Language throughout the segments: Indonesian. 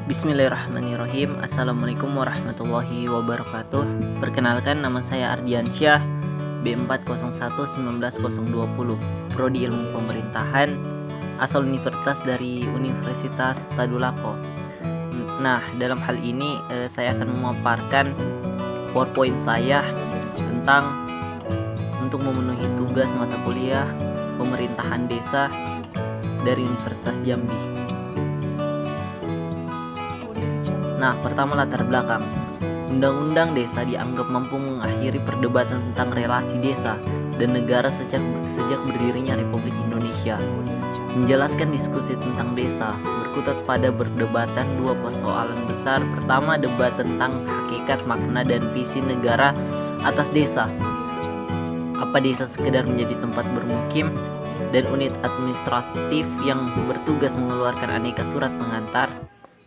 Bismillahirrahmanirrahim. Assalamualaikum warahmatullahi wabarakatuh. Perkenalkan, nama saya Ardiansyah, B401-19020, Prodi Ilmu Pemerintahan, asal universitas dari Universitas Tadulako. Nah, dalam hal ini saya akan memaparkan PowerPoint saya tentang untuk memenuhi tugas mata kuliah Pemerintahan Desa dari Universitas Jambi. Nah, pertama latar belakang. Undang-Undang Desa dianggap mampu mengakhiri perdebatan tentang relasi desa dan negara sejak berdirinya Republik Indonesia. Menjelaskan diskusi tentang desa berkutat pada perdebatan dua persoalan besar. Pertama, debat tentang hakikat, makna, dan visi negara atas desa. Apa desa sekedar menjadi tempat bermukim dan unit administratif yang bertugas mengeluarkan aneka surat pengantar?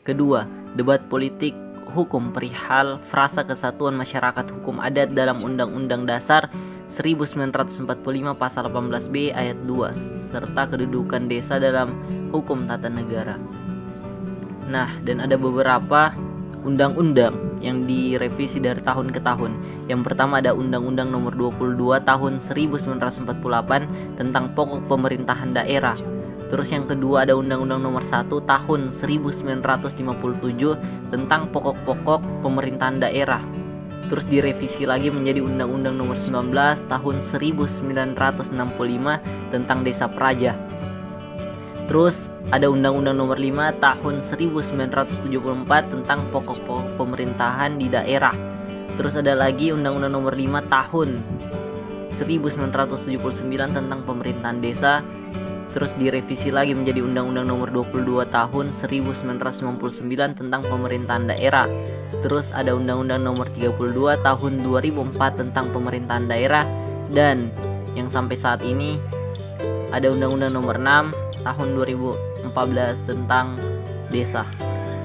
Kedua, debat politik hukum perihal frasa kesatuan masyarakat hukum adat dalam Undang-Undang Dasar 1945 pasal 18B ayat 2 serta kedudukan desa dalam hukum tata negara. Nah, dan ada beberapa undang-undang yang direvisi dari tahun ke tahun. Yang pertama ada Undang-Undang Nomor 22 Tahun 1948 tentang pokok pemerintahan daerah. Terus yang kedua ada Undang-Undang Nomor 1 Tahun 1957 tentang pokok-pokok pemerintahan daerah. Terus direvisi lagi menjadi Undang-Undang Nomor 19 Tahun 1965 tentang Desa Praja. Terus ada Undang-Undang Nomor 5 Tahun 1974 tentang pokok-pokok pemerintahan di daerah. Terus ada lagi Undang-Undang Nomor 5 Tahun 1979 tentang pemerintahan desa. Terus direvisi lagi menjadi Undang-Undang Nomor 22 Tahun 1999 tentang pemerintahan daerah. Terus ada Undang-Undang Nomor 32 Tahun 2004 tentang pemerintahan daerah. Dan yang sampai saat ini ada Undang-Undang Nomor 6 Tahun 2014 tentang desa.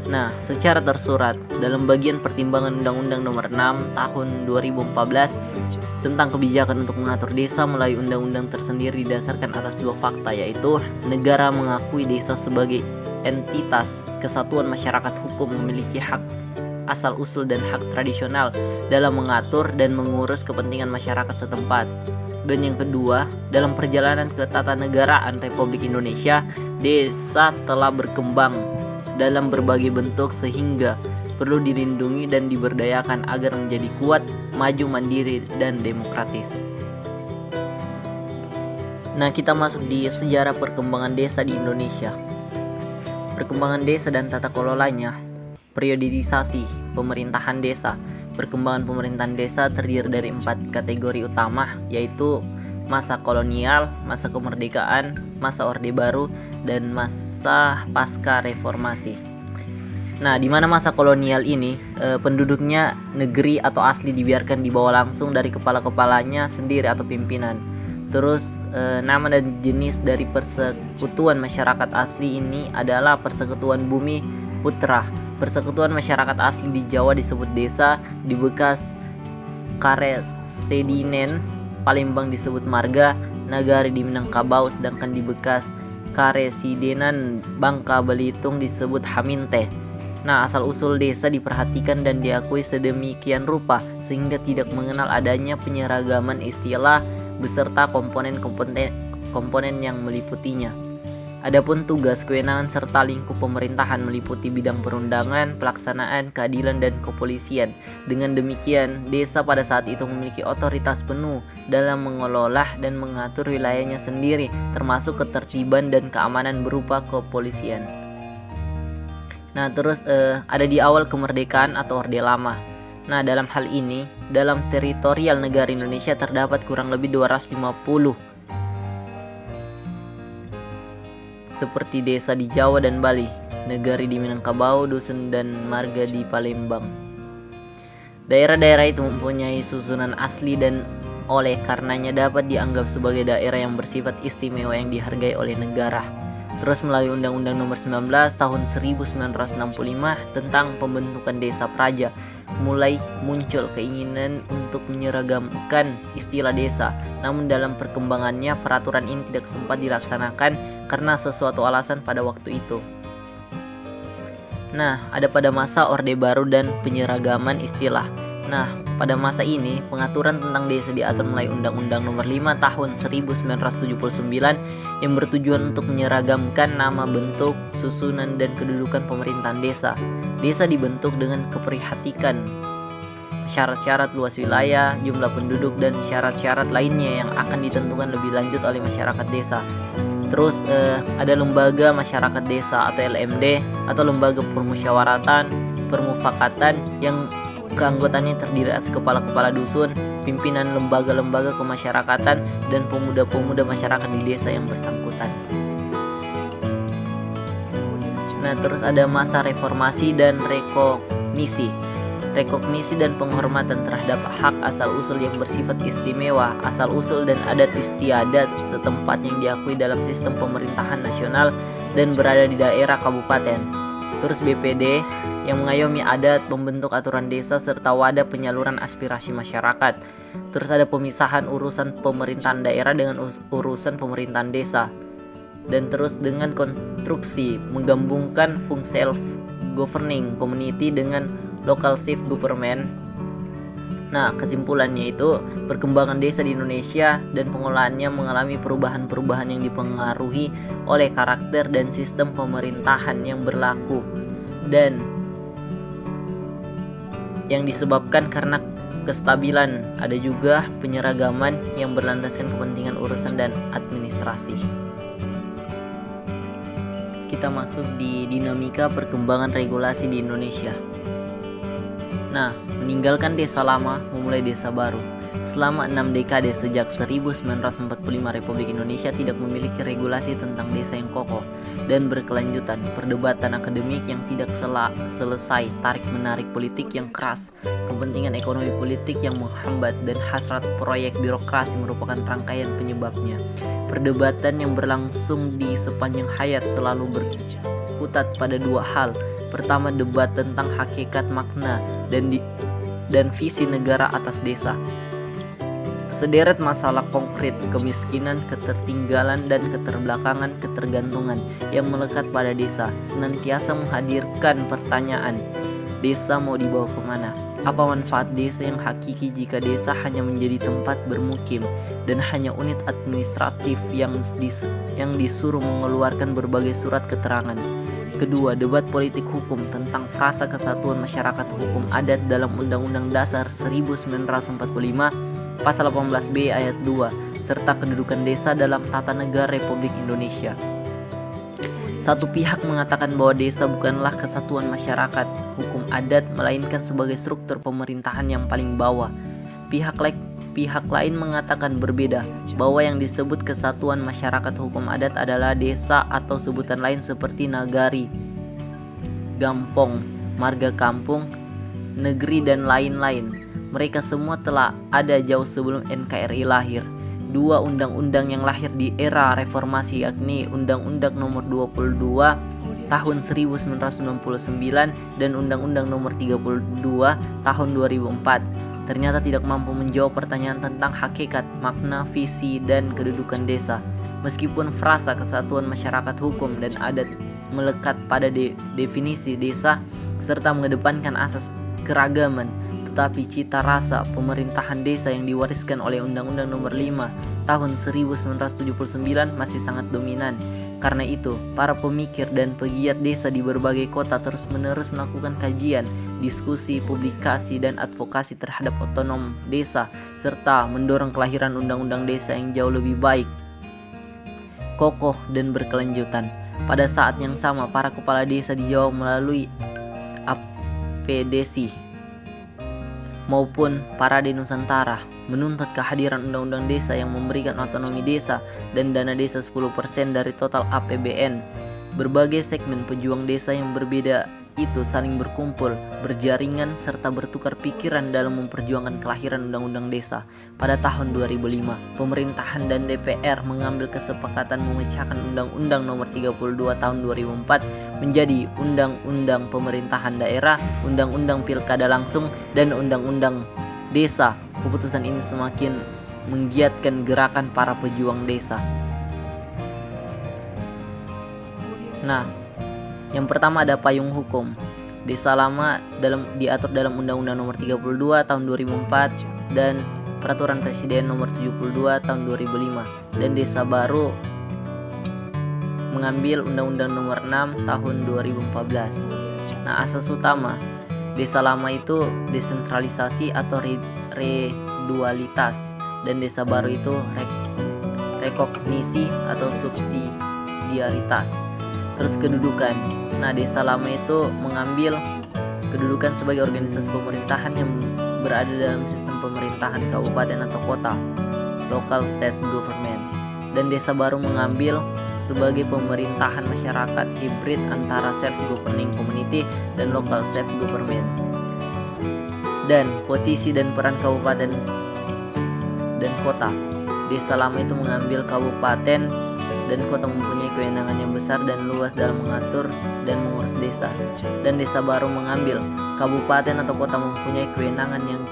Nah, secara tersurat dalam bagian pertimbangan Undang-Undang Nomor 6 Tahun 2014 tentang kebijakan untuk mengatur desa melalui undang-undang tersendiri didasarkan atas dua fakta, yaitu negara mengakui desa sebagai entitas kesatuan masyarakat hukum memiliki hak asal-usul dan hak tradisional dalam mengatur dan mengurus kepentingan masyarakat setempat. Dan yang kedua, dalam perjalanan ketatanegaraan Republik Indonesia, desa telah berkembang dalam berbagai bentuk sehingga perlu dilindungi dan diberdayakan agar menjadi kuat, maju, mandiri, dan demokratis. Nah, kita masuk di sejarah perkembangan desa di Indonesia. Perkembangan desa dan tata kelolanya. Periodisasi pemerintahan desa. Perkembangan pemerintahan desa terdiri dari 4 kategori utama, yaitu masa kolonial, masa kemerdekaan, masa Orde Baru, dan masa pasca reformasi. Nah, di mana masa kolonial ini penduduknya negeri atau asli dibiarkan dibawa langsung dari kepala-kepalanya sendiri atau pimpinan. Terus nama dan jenis dari persekutuan masyarakat asli ini adalah Persekutuan Bumi Putra. Persekutuan masyarakat asli di Jawa disebut desa, di Bekas Karesidinen, Palembang disebut marga, Nagari di Minangkabau, sedangkan di Bekas Karesidenan Bangka Belitung disebut haminte. Nah, asal-usul desa diperhatikan dan diakui sedemikian rupa sehingga tidak mengenal adanya penyeragaman istilah beserta komponen yang meliputinya. Adapun tugas, kewenangan serta lingkup pemerintahan meliputi bidang perundangan, pelaksanaan, keadilan, dan kepolisian. Dengan demikian, desa pada saat itu memiliki otoritas penuh dalam mengelola dan mengatur wilayahnya sendiri, termasuk ketertiban dan keamanan berupa kepolisian. Nah, terus ada di awal kemerdekaan atau Orde Lama. Nah, dalam hal ini, dalam teritorial negara Indonesia terdapat kurang lebih 250 seperti desa di Jawa dan Bali, negari di Minangkabau, dusun dan marga di Palembang. Daerah-daerah itu mempunyai susunan asli dan oleh karenanya dapat dianggap sebagai daerah yang bersifat istimewa yang dihargai oleh negara. Terus melalui Undang-Undang Nomor 19 Tahun 1965 tentang pembentukan Desa Praja, mulai muncul keinginan untuk menyeragamkan istilah desa. Namun dalam perkembangannya peraturan ini tidak sempat dilaksanakan karena sesuatu alasan pada waktu itu. Nah, ada pada masa Orde Baru dan penyeragaman istilah. Nah, pada masa ini pengaturan tentang desa diatur melalui Undang-Undang Nomor 5 Tahun 1979 yang bertujuan untuk menyeragamkan nama, bentuk, susunan, dan kedudukan pemerintahan desa. Desa dibentuk dengan keprihatinan syarat-syarat luas wilayah, jumlah penduduk, dan syarat-syarat lainnya yang akan ditentukan lebih lanjut oleh masyarakat desa. Terus ada lembaga masyarakat desa atau LMD atau lembaga permufakatan yang keanggotaannya terdiri atas kepala-kepala dusun, pimpinan lembaga-lembaga kemasyarakatan, dan pemuda-pemuda masyarakat di desa yang bersangkutan. Nah, terus ada masa reformasi dan rekognisi. Rekognisi dan penghormatan terhadap hak asal-usul yang bersifat istimewa, asal-usul dan adat istiadat setempat yang diakui dalam sistem pemerintahan nasional dan berada di daerah kabupaten. Terus BPD yang mengayomi adat, membentuk aturan desa, serta wadah penyaluran aspirasi masyarakat. Terus ada pemisahan urusan pemerintahan daerah dengan urusan pemerintahan desa. Dan terus dengan konstruksi menggabungkan fungsi self-governing community dengan local self-government. Nah, kesimpulannya itu perkembangan desa di Indonesia dan pengelolaannya mengalami perubahan-perubahan yang dipengaruhi oleh karakter dan sistem pemerintahan yang berlaku dan yang disebabkan karena kestabilan. Ada juga penyeragaman yang berlandaskan kepentingan urusan dan administrasi. Kita masuk di dinamika perkembangan regulasi di Indonesia. Nah, meninggalkan desa lama, memulai desa baru. Selama 6 dekade sejak 1945 Republik Indonesia tidak memiliki regulasi tentang desa yang kokoh dan berkelanjutan. Perdebatan akademik yang tidak selesai, tarik-menarik politik yang keras, kepentingan ekonomi politik yang menghambat, dan hasrat proyek birokrasi merupakan rangkaian penyebabnya. Perdebatan yang berlangsung di sepanjang hayat selalu berkutat pada dua hal. Pertama, debat tentang hakikat, makna, dan visi negara atas desa. Sederet masalah konkret, kemiskinan, ketertinggalan, dan keterbelakangan, ketergantungan yang melekat pada desa senantiasa menghadirkan pertanyaan, desa mau dibawa kemana? Apa manfaat desa yang hakiki jika desa hanya menjadi tempat bermukim dan hanya unit administratif yang disuruh mengeluarkan berbagai surat keterangan? Kedua, debat politik hukum tentang frasa kesatuan masyarakat hukum adat dalam Undang-Undang Dasar 1945 Pasal 18B ayat 2 serta kedudukan desa dalam tata negara Republik Indonesia. Satu pihak mengatakan bahwa desa bukanlah kesatuan masyarakat hukum adat melainkan sebagai struktur pemerintahan yang paling bawah. Pihak lain mengatakan berbeda, bahwa yang disebut kesatuan masyarakat hukum adat adalah desa atau sebutan lain seperti nagari, gampong, marga kampung, negeri, dan lain-lain. Mereka semua telah ada jauh sebelum NKRI lahir. Dua undang-undang yang lahir di era reformasi, yakni Undang-Undang Nomor 22 Tahun 1999 dan Undang-Undang Nomor 32 Tahun 2004, ternyata tidak mampu menjawab pertanyaan tentang hakikat, makna, visi, dan kedudukan desa. Meskipun frasa kesatuan masyarakat hukum dan adat melekat pada definisi desa serta mengedepankan asas keragaman, tetapi cita rasa pemerintahan desa yang diwariskan oleh Undang-Undang Nomor 5 Tahun 1979 masih sangat dominan. Karena itu, para pemikir dan pegiat desa di berbagai kota terus-menerus melakukan kajian, diskusi, publikasi, dan advokasi terhadap otonom desa, serta mendorong kelahiran undang-undang desa yang jauh lebih baik, kokoh, dan berkelanjutan. Pada saat yang sama, para kepala desa di Jawa melalui APDC maupun Parade Nusantara menuntut kehadiran undang-undang desa yang memberikan otonomi desa dan dana desa 10% dari total APBN. Berbagai segmen pejuang desa yang berbeda itu saling berkumpul, berjaringan, serta bertukar pikiran dalam memperjuangkan kelahiran undang-undang desa. Pada tahun 2005, pemerintahan dan DPR mengambil kesepakatan memecahkan Undang-Undang Nomor 32 Tahun 2004 menjadi Undang-Undang Pemerintahan Daerah, Undang-Undang Pilkada Langsung, dan Undang-Undang Desa. Keputusan ini semakin menggiatkan gerakan para pejuang desa. Nah, Yang pertama ada payung hukum. Desa lama diatur dalam Undang-Undang Nomor 32 Tahun 2004 dan Peraturan Presiden Nomor 72 Tahun 2005, dan desa baru mengambil Undang-Undang Nomor 6 Tahun 2014. Nah, asas utama desa lama itu desentralisasi atau redualitas, dan desa baru itu rekognisi atau subsidiaritas. Terus kedudukan. Nah, desa lama itu mengambil kedudukan sebagai organisasi pemerintahan yang berada dalam sistem pemerintahan kabupaten atau kota, local state government. Dan desa baru mengambil sebagai pemerintahan masyarakat hibrid antara self-governing community dan local self-government. Dan posisi dan peran kabupaten dan kota. Desa lama itu mengambil kabupaten dan kota mempunyai kewenangan yang besar dan luas dalam mengatur dan mengurus desa. Dan desa baru mengambil kabupaten atau kota mempunyai kewenangan yang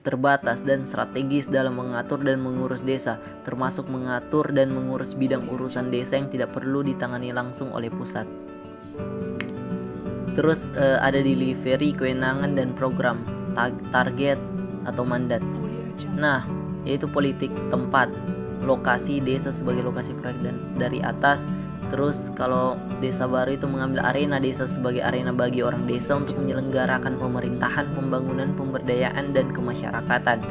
terbatas dan strategis dalam mengatur dan mengurus desa, termasuk mengatur dan mengurus bidang urusan desa yang tidak perlu ditangani langsung oleh pusat. Terus ada delivery kewenangan dan program, target atau mandat. Nah, yaitu politik tempat, lokasi desa sebagai lokasi proyek dan dari atas. Terus kalau desa baru itu mengambil arena desa sebagai arena bagi orang desa untuk menyelenggarakan pemerintahan, pembangunan, pemberdayaan, dan kemasyarakatan.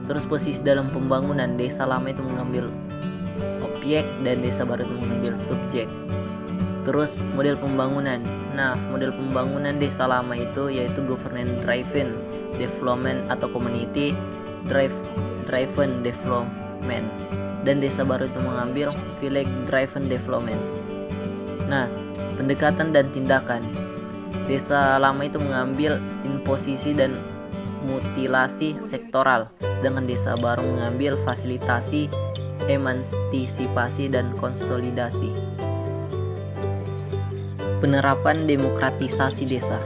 Terus posisi dalam pembangunan, desa lama itu mengambil objek dan desa baru itu mengambil subjek. Terus model pembangunan. Nah, model pembangunan desa lama itu yaitu government driven development atau community driven development. Dan desa baru itu mengambil village driven development. Nah, pendekatan dan tindakan. Desa lama itu mengambil imposisi dan mutilasi sektoral, sedangkan desa baru mengambil fasilitasi, emansipasi, dan konsolidasi. Penerapan demokratisasi desa.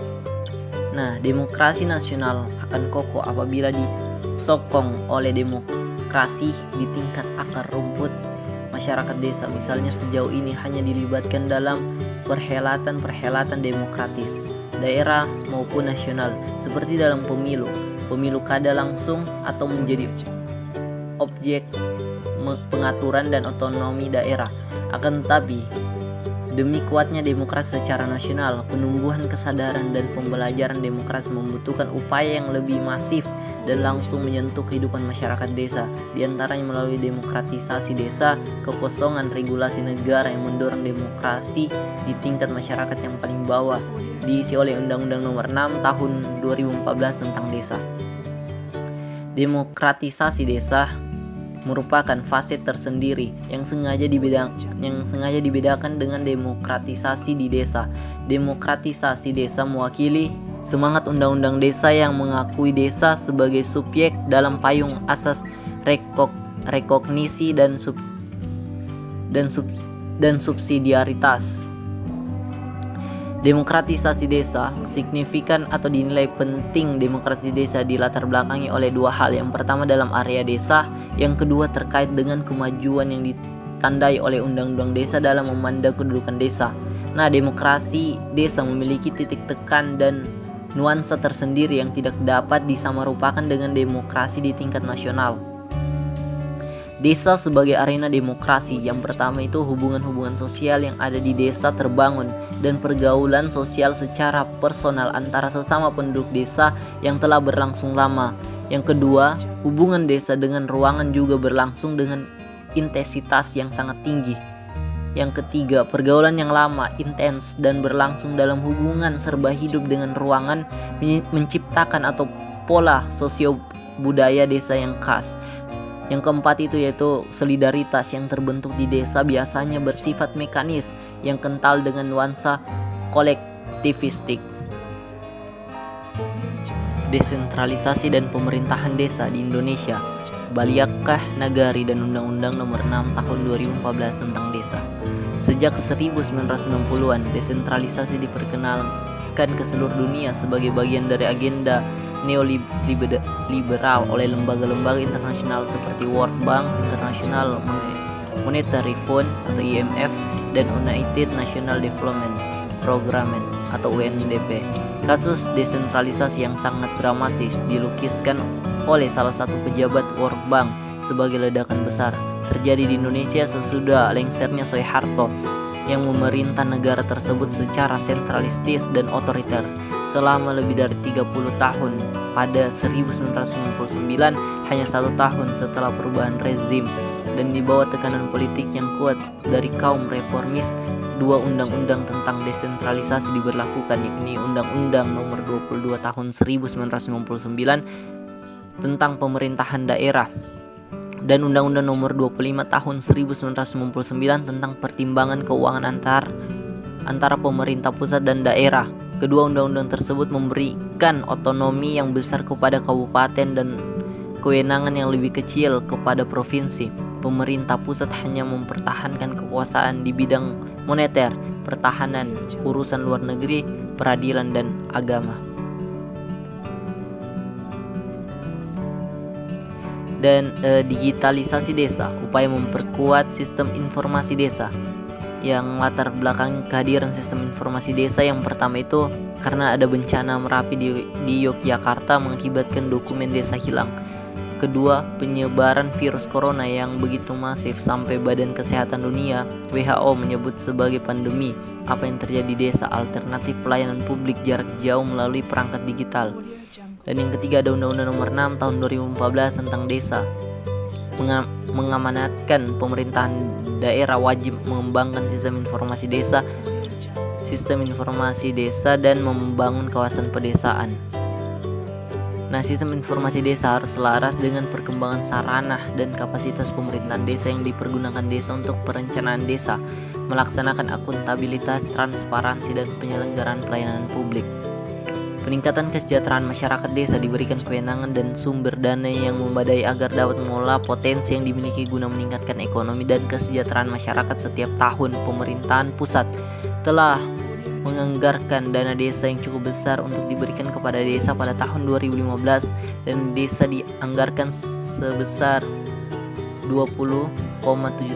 Nah, demokrasi nasional akan kokoh apabila disokong oleh demokrasi di tingkat akar rumput masyarakat desa. Misalnya sejauh ini hanya dilibatkan dalam perhelatan demokratis daerah maupun nasional, seperti dalam pemilu kada langsung atau menjadi objek pengaturan dan otonomi daerah. Akan tetapi demi kuatnya demokrasi secara nasional, penumbuhan kesadaran dan pembelajaran demokrasi membutuhkan upaya yang lebih masif dan langsung menyentuh kehidupan masyarakat desa, diantaranya melalui demokratisasi desa, kekosongan regulasi negara yang mendorong demokrasi di tingkat masyarakat yang paling bawah, diisi oleh Undang-Undang Nomor 6 Tahun 2014 tentang desa. Demokratisasi desa merupakan fase tersendiri yang sengaja dibedakan dengan demokratisasi di desa. Demokratisasi desa mewakili semangat undang-undang desa yang mengakui desa sebagai subjek dalam payung asas rekognisi dan subsidiaritas. Demokratisasi desa signifikan atau dinilai penting. Demokratisasi desa dilatar belakangi oleh dua hal. Yang pertama dalam area desa, yang kedua terkait dengan kemajuan yang ditandai oleh undang-undang desa dalam memandang kedudukan desa. Nah, demokrasi desa memiliki titik tekan dan nuansa tersendiri yang tidak dapat disamarupakan dengan demokrasi di tingkat nasional. Desa sebagai arena demokrasi, yang pertama itu hubungan-hubungan sosial yang ada di desa terbangun dan pergaulan sosial secara personal antara sesama penduduk desa yang telah berlangsung lama. Yang kedua, hubungan desa dengan ruangan juga berlangsung dengan intensitas yang sangat tinggi. Yang ketiga, pergaulan yang lama, intens, dan berlangsung dalam hubungan serba hidup dengan ruangan menciptakan atau pola sosio budaya desa yang khas. Yang keempat itu yaitu solidaritas yang terbentuk di desa biasanya bersifat mekanis yang kental dengan nuansa kolektivistik. Desentralisasi dan pemerintahan desa di Indonesia, Baliakah Nagari dan Undang-Undang Nomor 6 Tahun 2014 tentang desa. Sejak 1990-an, desentralisasi diperkenalkan ke seluruh dunia sebagai bagian dari agenda neoliberal oleh lembaga-lembaga internasional seperti World Bank, International Monetary Fund atau IMF, dan United National Development Programmen atau UNDP. Kasus desentralisasi yang sangat dramatis dilukiskan oleh salah satu pejabat World Bank sebagai ledakan besar terjadi di Indonesia sesudah lengsernya Soeharto yang memerintah negara tersebut secara sentralistis dan otoriter selama lebih dari 30 tahun. Pada 1999, hanya 1 tahun setelah perubahan rezim dan di bawah tekanan politik yang kuat dari kaum reformis, 2 undang-undang tentang desentralisasi diberlakukan, yakni Undang-Undang Nomor 22 Tahun 1999 tentang pemerintahan daerah dan Undang-Undang Nomor 25 Tahun 1999 tentang pertimbangan keuangan antara pemerintah pusat dan daerah. Kedua undang-undang tersebut memberikan otonomi yang besar kepada kabupaten dan kewenangan yang lebih kecil kepada provinsi. Pemerintah pusat hanya mempertahankan kekuasaan di bidang moneter, pertahanan, urusan luar negeri, peradilan, dan agama. Dan digitalisasi desa, upaya memperkuat sistem informasi desa. Yang latar belakang kehadiran sistem informasi desa yang pertama itu karena ada bencana Merapi di Yogyakarta mengakibatkan dokumen desa hilang. Kedua, penyebaran virus corona yang begitu masif sampai Badan Kesehatan Dunia WHO menyebut sebagai pandemi. Apa yang terjadi di desa, alternatif pelayanan publik jarak jauh melalui perangkat digital. Dan yang ketiga ada Undang-Undang Nomor 6 Tahun 2014 tentang desa, mengamanatkan pemerintahan daerah wajib mengembangkan sistem informasi desa dan membangun kawasan pedesaan. Nah, sistem informasi desa harus selaras dengan perkembangan sarana dan kapasitas pemerintahan desa yang dipergunakan desa untuk perencanaan desa, melaksanakan akuntabilitas, transparansi, dan penyelenggaraan pelayanan publik. Peningkatan kesejahteraan masyarakat desa diberikan kewenangan dan sumber dana yang memadai agar dapat mengelola potensi yang dimiliki guna meningkatkan ekonomi dan kesejahteraan masyarakat. Setiap tahun pemerintahan pusat telah menganggarkan dana desa yang cukup besar untuk diberikan kepada desa pada tahun 2015 dan desa dianggarkan sebesar 20,7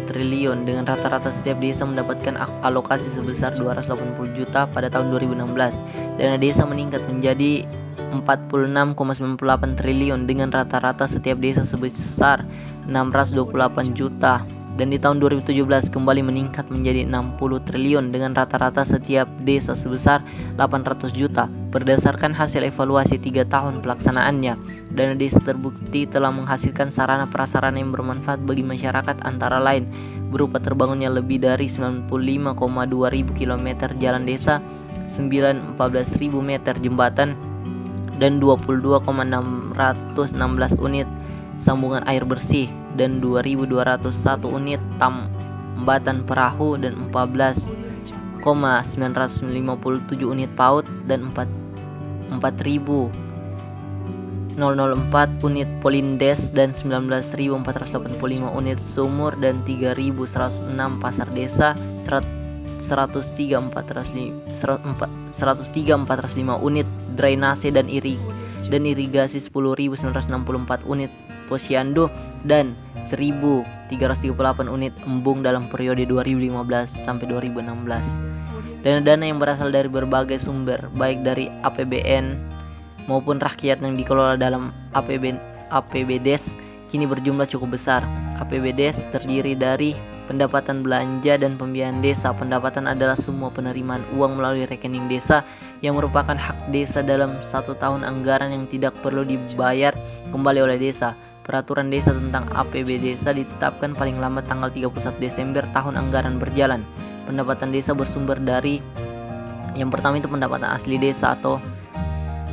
triliun dengan rata-rata setiap desa mendapatkan alokasi sebesar 280 juta pada tahun 2016. Dana desa meningkat menjadi 46,98 triliun dengan rata-rata setiap desa sebesar 628 juta. Dan di tahun 2017 kembali meningkat menjadi 60 triliun dengan rata-rata setiap desa sebesar 800 juta. Berdasarkan hasil evaluasi 3 tahun pelaksanaannya, dana desa terbukti telah menghasilkan sarana prasarana yang bermanfaat bagi masyarakat, antara lain berupa terbangunnya lebih dari 95,2 ribu kilometer jalan desa, 14.000 meter jembatan, dan 22,616 unit sambungan air bersih dan 2.201 unit tambatan perahu dan 14,957 unit PAUD dan 4.004 unit polindes dan 19.485 unit sumur dan 3.106 pasar desa, 103.405 unit drainase dan irigasi, 10.964 unit posyandu dan 1.338 unit embung dalam periode 2015 sampai 2016. Dana-dana yang berasal dari berbagai sumber, baik dari APBN maupun rakyat yang dikelola dalam APBDes, kini berjumlah cukup besar. APBDes terdiri dari pendapatan belanja dan pembiayaan desa. Pendapatan adalah semua penerimaan uang melalui rekening desa yang merupakan hak desa dalam 1 tahun anggaran yang tidak perlu dibayar kembali oleh desa. Peraturan desa tentang APB desa ditetapkan paling lambat tanggal 31 Desember tahun anggaran berjalan. Pendapatan desa bersumber dari yang pertama itu pendapatan asli desa atau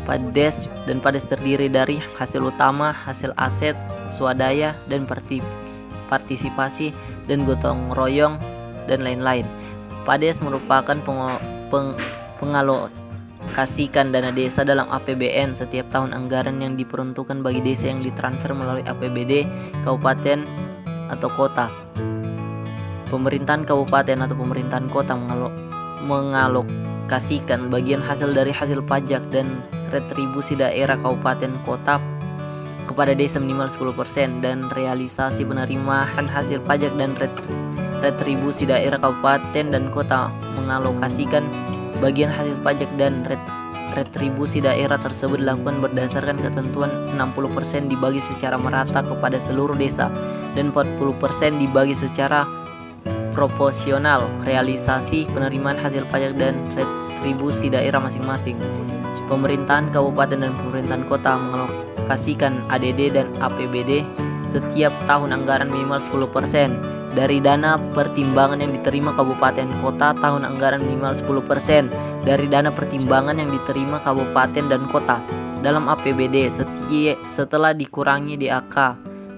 PADES, dan PADES terdiri dari hasil utama, hasil aset, swadaya, dan partisipasi dan gotong royong dan lain-lain. PADES merupakan pengalokasikan dana desa dalam APBN setiap tahun anggaran yang diperuntukkan bagi desa yang ditransfer melalui APBD kabupaten atau kota. Pemerintahan kabupaten atau pemerintahan kota mengalokasikan bagian hasil dari hasil pajak dan retribusi daerah kabupaten kota kepada desa minimal 10%, dan realisasi penerimaan hasil pajak dan retribusi daerah kabupaten dan kota mengalokasikan Bagian hasil pajak dan retribusi daerah tersebut dilakukan berdasarkan ketentuan 60% dibagi secara merata kepada seluruh desa dan 40% dibagi secara proporsional realisasi penerimaan hasil pajak dan retribusi daerah masing-masing. Pemerintahan kabupaten dan pemerintahan kota mengalokasikan ADD dan APBD setiap tahun anggaran minimal 10% dari dana pertimbangan yang diterima kabupaten kota, tahun anggaran minimal 10% dari dana pertimbangan yang diterima kabupaten dan kota. Dalam APBD setelah dikurangi DAK,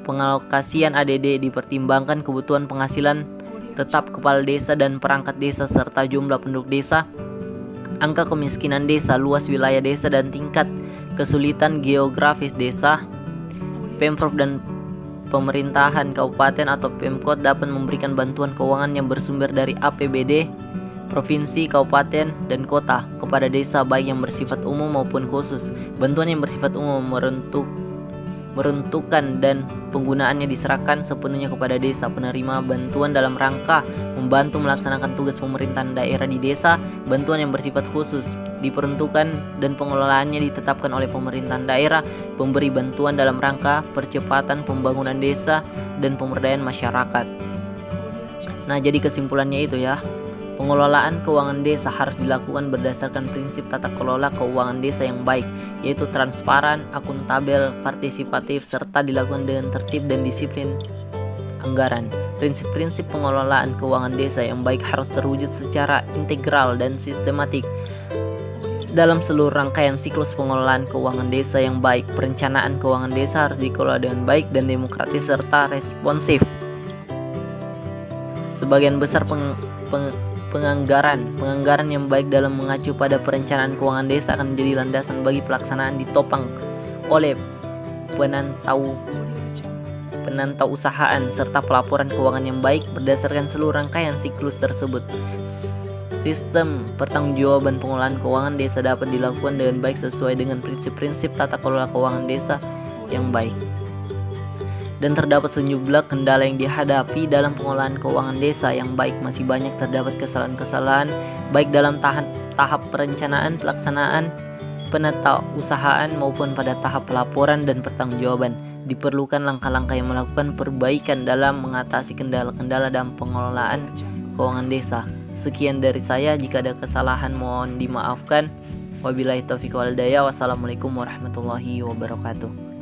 pengalokasian ADD dipertimbangkan kebutuhan penghasilan tetap kepala desa dan perangkat desa serta jumlah penduduk desa, angka kemiskinan desa, luas wilayah desa dan tingkat kesulitan geografis desa. Pemprov dan pemerintahan kabupaten atau Pemkot dapat memberikan bantuan keuangan yang bersumber dari APBD provinsi, kabupaten, dan kota kepada desa baik yang bersifat umum maupun khusus. Bantuan yang bersifat umum meruntukan dan penggunaannya diserahkan sepenuhnya kepada desa penerima bantuan dalam rangka membantu melaksanakan tugas pemerintahan daerah di desa. Bantuan yang bersifat khusus diperuntukkan dan pengelolaannya ditetapkan oleh pemerintahan daerah pemberi bantuan dalam rangka percepatan pembangunan desa dan pemberdayaan masyarakat. Nah, jadi kesimpulannya itu ya, pengelolaan keuangan desa harus dilakukan berdasarkan prinsip tata kelola keuangan desa yang baik, yaitu transparan, akuntabel, partisipatif, serta dilakukan dengan tertib dan disiplin anggaran. Prinsip-prinsip pengelolaan keuangan desa yang baik harus terwujud secara integral dan sistematik dalam seluruh rangkaian siklus pengelolaan keuangan desa yang baik. Perencanaan keuangan desa harus dikelola dengan baik dan demokratis serta responsif. Sebagian besar penganggaran yang baik dalam mengacu pada perencanaan keuangan desa akan menjadi landasan bagi pelaksanaan ditopang oleh penantau usahaan serta pelaporan keuangan yang baik berdasarkan seluruh rangkaian siklus tersebut. Sistem pertanggungjawaban pengelolaan keuangan desa dapat dilakukan dengan baik sesuai dengan prinsip-prinsip tata kelola keuangan desa yang baik. Dan terdapat sejumlah kendala yang dihadapi dalam pengelolaan keuangan desa yang baik. Masih banyak terdapat kesalahan-kesalahan baik dalam tahap perencanaan, pelaksanaan, penatausahaan maupun pada tahap pelaporan dan pertanggungjawaban. Diperlukan langkah-langkah yang melakukan perbaikan dalam mengatasi kendala-kendala dalam pengelolaan keuangan desa. Sekian dari saya, jika ada kesalahan mohon dimaafkan. Wabillahi taufiq wal hidayah. Wassalamualaikum warahmatullahi wabarakatuh.